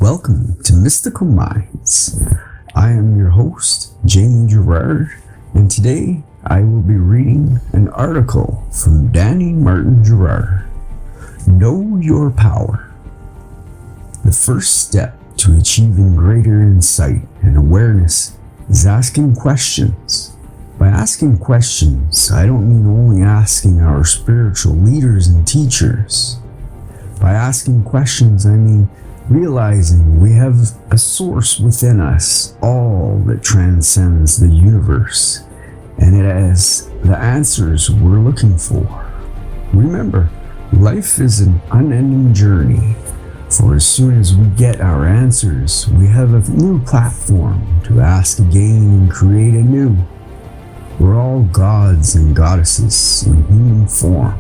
Welcome to Mystical Minds. I am your host, Jamie Gerard, and today I will be reading an article from Danny Martin Gerard. Know your power. The first step to achieving greater insight and awareness is asking questions. By asking questions, I don't mean only asking our spiritual leaders and teachers. By asking questions, I mean realizing we have a source within us, all that transcends the universe, and it has the answers we're looking for. Remember, life is an unending journey, for as soon as we get our answers, we have a new platform to ask again and create anew. We're all gods and goddesses in human form.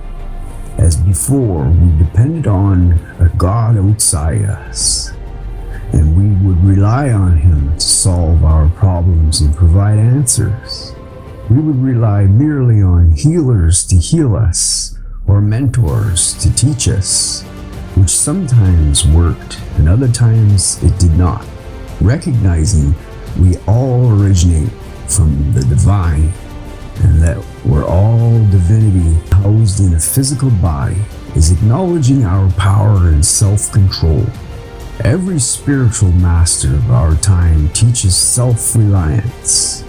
As before, we depended on a God outside us, and we would rely on him to solve our problems and provide answers. We would rely merely on healers to heal us, or mentors to teach us, which sometimes worked and other times it did not. Recognizing we all originate from the divine, and that we're all divinity housed in a physical body, is acknowledging our power and self-control. Every spiritual master of our time teaches self-reliance.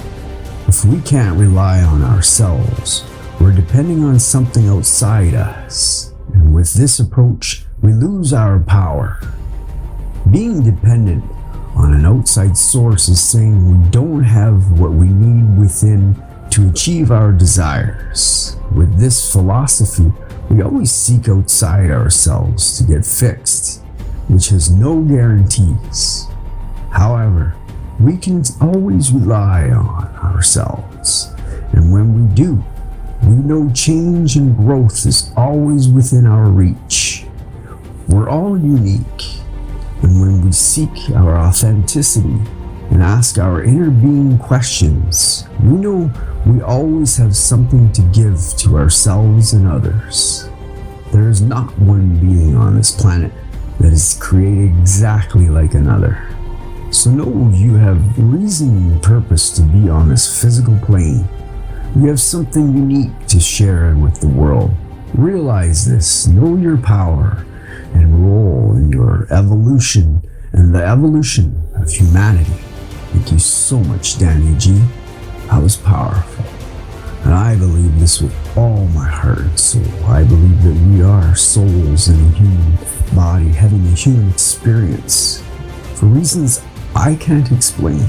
If we can't rely on ourselves, we're depending on something outside us, and with this approach, we lose our power. Being dependent on an outside source is saying we don't have what we need within to achieve our desires. With this philosophy, we always seek outside ourselves to get fixed, which has no guarantees. However, we can always rely on ourselves, and when we do, we know change and growth is always within our reach. We're all unique, and when we seek our authenticity and ask our inner being questions, we know we always have something to give to ourselves and others. There is not one being on this planet that is created exactly like another. So know you have reason and purpose to be on this physical plane. You have something unique to share with the world. Realize this, know your power, and role in your evolution and the evolution of humanity. Thank you so much, Danny G. That was powerful. And I believe this with all my heart and soul. I believe that we are souls in a human body having a human experience. For reasons I can't explain,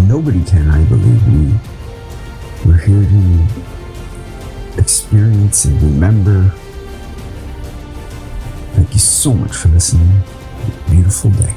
nobody can, I believe. We're here to experience and remember. Thank you so much for listening. Have a beautiful day.